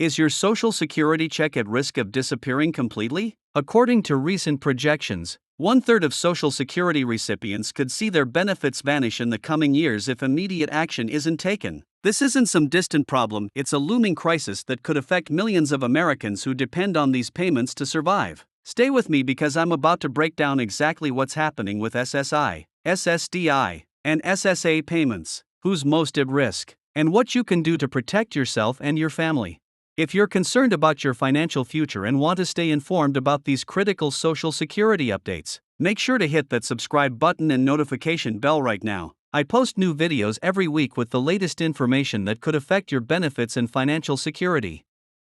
Is your Social Security check at risk of disappearing completely? According to recent projections, 1/3 of Social Security recipients could see their benefits vanish in the coming years if immediate action isn't taken. This isn't some distant problem, it's a looming crisis that could affect millions of Americans who depend on these payments to survive. Stay with me because I'm about to break down exactly what's happening with SSI, SSDI, and SSA payments, who's most at risk, and what you can do to protect yourself and your family. If you're concerned about your financial future and want to stay informed about these critical Social Security updates, make sure to hit that subscribe button and notification bell right now. I post new videos every week with the latest information that could affect your benefits and financial security.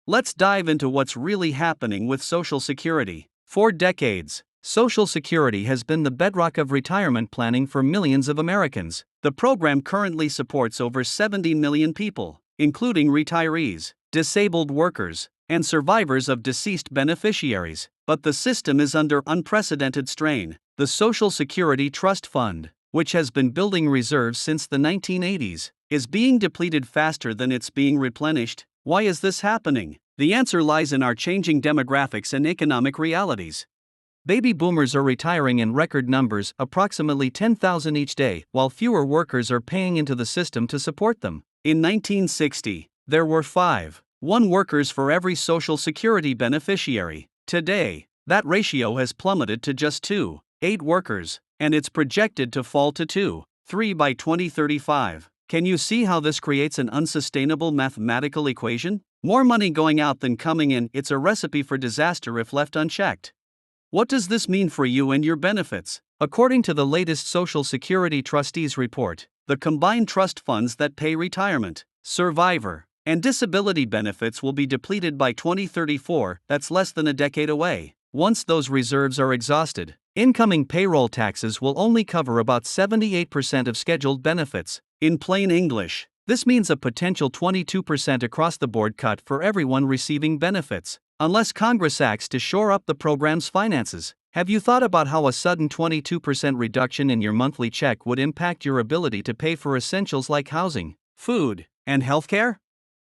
Let's dive into what's really happening with Social Security. For decades, Social Security has been the bedrock of retirement planning for millions of Americans. The program currently supports over 70 million people, including retirees, disabled workers, and survivors of deceased beneficiaries. But the system is under unprecedented strain. The Social Security Trust Fund, which has been building reserves since the 1980s, is being depleted faster than it's being replenished. Why is this happening? The answer lies in our changing demographics and economic realities. Baby boomers are retiring in record numbers, approximately 10,000 each day, while fewer workers are paying into the system to support them. In 1960, there were 5.1 workers for every Social Security beneficiary. Today, that ratio has plummeted to just 2.8 workers, and it's projected to fall to 2.3 by 2035. Can you see how this creates an unsustainable mathematical equation? More money going out than coming in, it's a recipe for disaster if left unchecked. What does this mean for you and your benefits? According to the latest Social Security Trustees report, the combined trust funds that pay retirement, survivor, and disability benefits will be depleted by 2034, that's less than a decade away. Once those reserves are exhausted, incoming payroll taxes will only cover about 78% of scheduled benefits. In plain English, this means a potential 22% across-the-board cut for everyone receiving benefits, unless Congress acts to shore up the program's finances. Have you thought about how a sudden 22% reduction in your monthly check would impact your ability to pay for essentials like housing, food, and healthcare?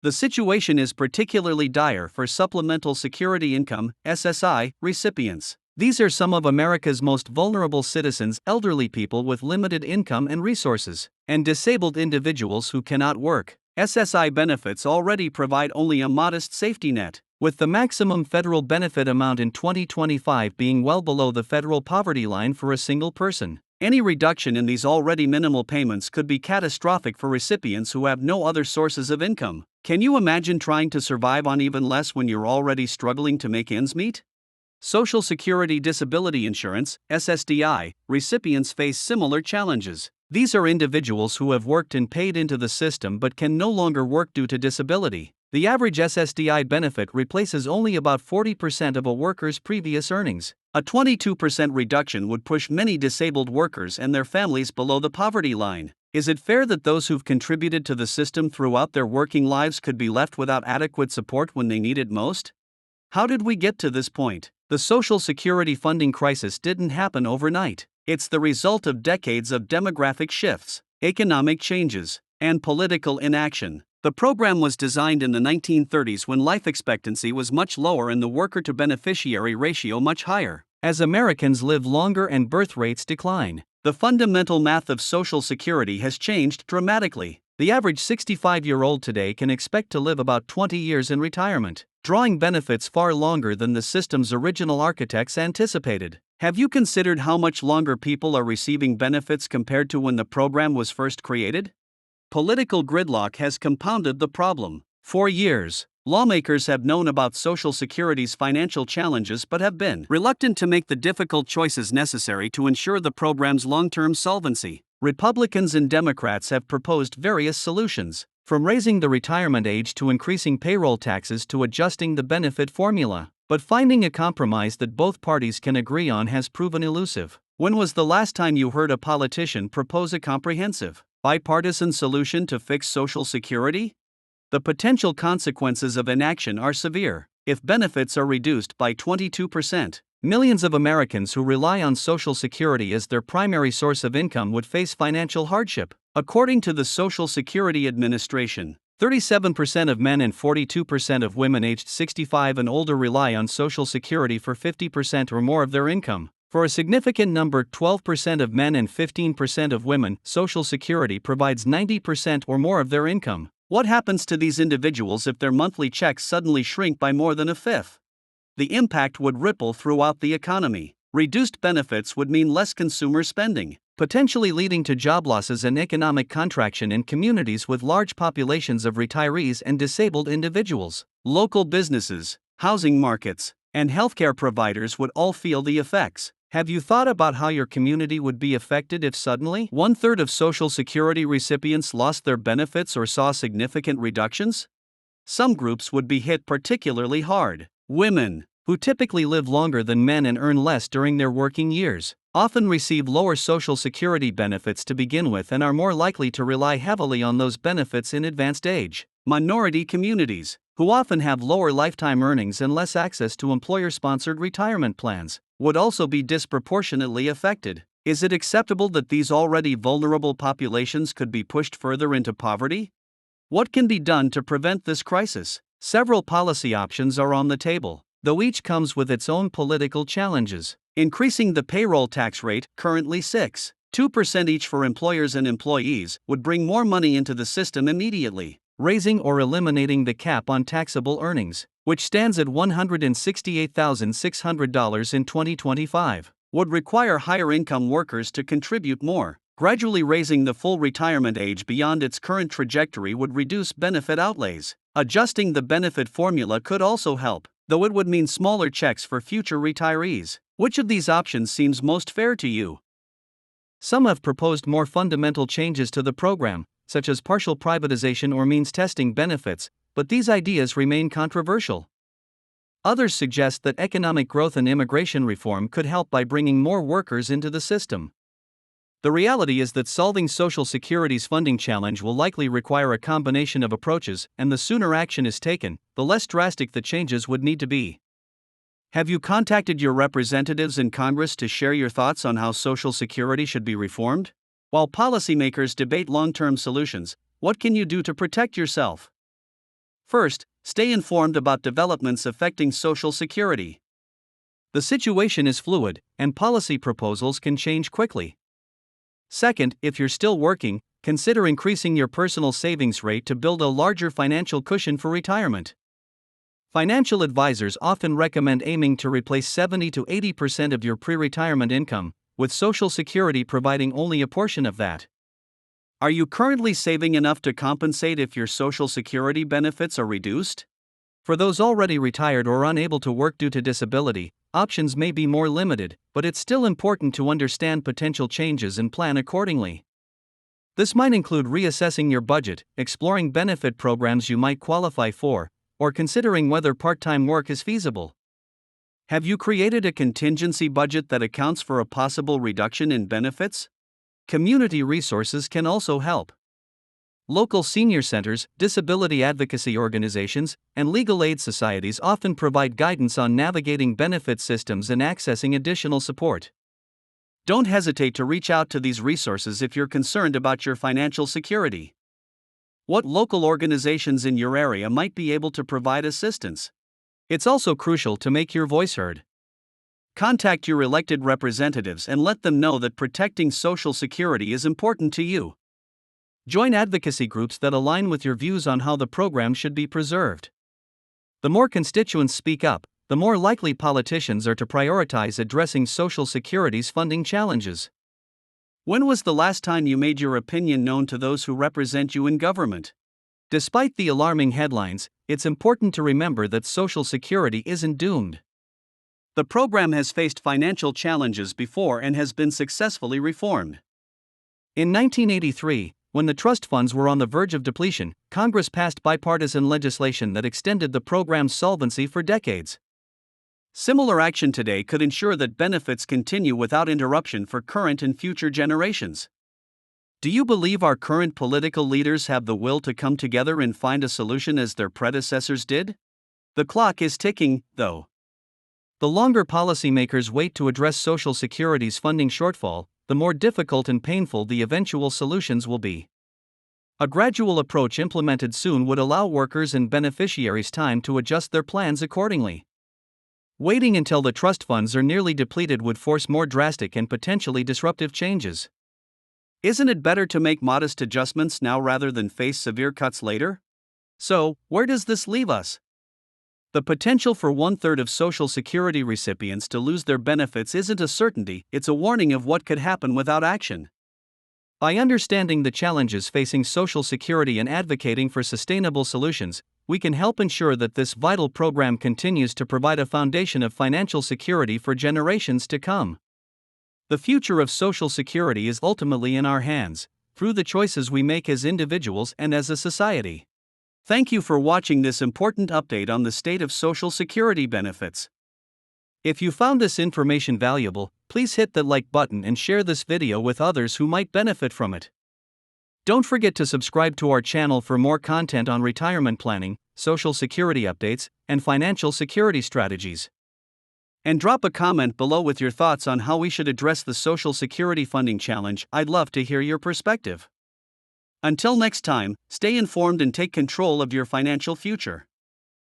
The situation is particularly dire for Supplemental Security Income (SSI) recipients. These are some of America's most vulnerable citizens: elderly people with limited income and resources, and disabled individuals who cannot work. SSI benefits already provide only a modest safety net, with the maximum federal benefit amount in 2025 being well below the federal poverty line for a single person. Any reduction in these already minimal payments could be catastrophic for recipients who have no other sources of income. Can you imagine trying to survive on even less when you're already struggling to make ends meet? Social Security Disability Insurance (SSDI) recipients face similar challenges. These are individuals who have worked and paid into the system but can no longer work due to disability. The average SSDI benefit replaces only about 40% of a worker's previous earnings. A 22% reduction would push many disabled workers and their families below the poverty line. Is it fair that those who've contributed to the system throughout their working lives could be left without adequate support when they need it most? How did we get to this point? The Social Security funding crisis didn't happen overnight. It's the result of decades of demographic shifts, economic changes, and political inaction. The program was designed in the 1930s when life expectancy was much lower and the worker-to-beneficiary ratio much higher. As Americans live longer and birth rates decline, the fundamental math of Social Security has changed dramatically. The average 65-year-old today can expect to live about 20 years in retirement, drawing benefits far longer than the system's original architects anticipated. Have you considered how much longer people are receiving benefits compared to when the program was first created? Political gridlock has compounded the problem. For years, lawmakers have known about Social Security's financial challenges but have been reluctant to make the difficult choices necessary to ensure the program's long-term solvency. Republicans and Democrats have proposed various solutions, from raising the retirement age to increasing payroll taxes to adjusting the benefit formula. But finding a compromise that both parties can agree on has proven elusive. When was the last time you heard a politician propose a comprehensive, bipartisan solution to fix Social Security? The potential consequences of inaction are severe. If benefits are reduced by 22%, millions of Americans who rely on Social Security as their primary source of income would face financial hardship. According to the Social Security Administration, 37% of men and 42% of women aged 65 and older rely on Social Security for 50% or more of their income. For a significant number, 12% of men and 15% of women, Social Security provides 90% or more of their income. What happens to these individuals if their monthly checks suddenly shrink by more than a fifth? The impact would ripple throughout the economy. Reduced benefits would mean less consumer spending, potentially leading to job losses and economic contraction in communities with large populations of retirees and disabled individuals. Local businesses, housing markets, and healthcare providers would all feel the effects. Have you thought about how your community would be affected if suddenly 1/3 of Social Security recipients lost their benefits or saw significant reductions? Some groups would be hit particularly hard. Women, who typically live longer than men and earn less during their working years, often receive lower Social Security benefits to begin with and are more likely to rely heavily on those benefits in advanced age. Minority communities, who often have lower lifetime earnings and less access to employer-sponsored retirement plans, would also be disproportionately affected. Is it acceptable that these already vulnerable populations could be pushed further into poverty? What can be done to prevent this crisis? Several policy options are on the table, though each comes with its own political challenges. Increasing the payroll tax rate, currently 6.2% each for employers and employees, would bring more money into the system immediately. Raising or eliminating the cap on taxable earnings, which stands at $168,600 in 2025, would require higher-income workers to contribute more. Gradually raising the full retirement age beyond its current trajectory would reduce benefit outlays. Adjusting the benefit formula could also help, though it would mean smaller checks for future retirees. Which of these options seems most fair to you? Some have proposed more fundamental changes to the program, such as partial privatization or means testing benefits, but these ideas remain controversial. Others suggest that economic growth and immigration reform could help by bringing more workers into the system. The reality is that solving Social Security's funding challenge will likely require a combination of approaches, and the sooner action is taken, the less drastic the changes would need to be. Have you contacted your representatives in Congress to share your thoughts on how Social Security should be reformed? While policymakers debate long-term solutions, what can you do to protect yourself? First, stay informed about developments affecting Social Security. The situation is fluid, and policy proposals can change quickly. Second, if you're still working, consider increasing your personal savings rate to build a larger financial cushion for retirement. Financial advisors often recommend aiming to replace 70 to 80% of your pre-retirement income, with Social Security providing only a portion of that. Are you currently saving enough to compensate if your Social Security benefits are reduced? For those already retired or unable to work due to disability, options may be more limited, but it's still important to understand potential changes and plan accordingly. This might include reassessing your budget, exploring benefit programs you might qualify for, or considering whether part-time work is feasible. Have you created a contingency budget that accounts for a possible reduction in benefits? Community resources can also help. Local senior centers, disability advocacy organizations, and legal aid societies often provide guidance on navigating benefit systems and accessing additional support. Don't hesitate to reach out to these resources if you're concerned about your financial security. What local organizations in your area might be able to provide assistance? It's also crucial to make your voice heard. Contact your elected representatives and let them know that protecting Social Security is important to you. Join advocacy groups that align with your views on how the program should be preserved. The more constituents speak up, the more likely politicians are to prioritize addressing Social Security's funding challenges. When was the last time you made your opinion known to those who represent you in government? Despite the alarming headlines, it's important to remember that Social Security isn't doomed. The program has faced financial challenges before and has been successfully reformed. In 1983, when the trust funds were on the verge of depletion, Congress passed bipartisan legislation that extended the program's solvency for decades. Similar action today could ensure that benefits continue without interruption for current and future generations. Do you believe our current political leaders have the will to come together and find a solution as their predecessors did? The clock is ticking, though. The longer policymakers wait to address Social Security's funding shortfall, the more difficult and painful the eventual solutions will be. A gradual approach implemented soon would allow workers and beneficiaries time to adjust their plans accordingly. Waiting until the trust funds are nearly depleted would force more drastic and potentially disruptive changes. Isn't it better to make modest adjustments now rather than face severe cuts later? So, where does this leave us? The potential for 1/3 of Social Security recipients to lose their benefits isn't a certainty, it's a warning of what could happen without action. By understanding the challenges facing Social Security and advocating for sustainable solutions, we can help ensure that this vital program continues to provide a foundation of financial security for generations to come. The future of Social Security is ultimately in our hands, through the choices we make as individuals and as a society. Thank you for watching this important update on the state of Social Security benefits. If you found this information valuable, please hit the like button and share this video with others who might benefit from it. Don't forget to subscribe to our channel for more content on retirement planning, Social Security updates, and financial security strategies. And drop a comment below with your thoughts on how we should address the Social Security funding challenge. I'd love to hear your perspective. Until next time, stay informed and take control of your financial future.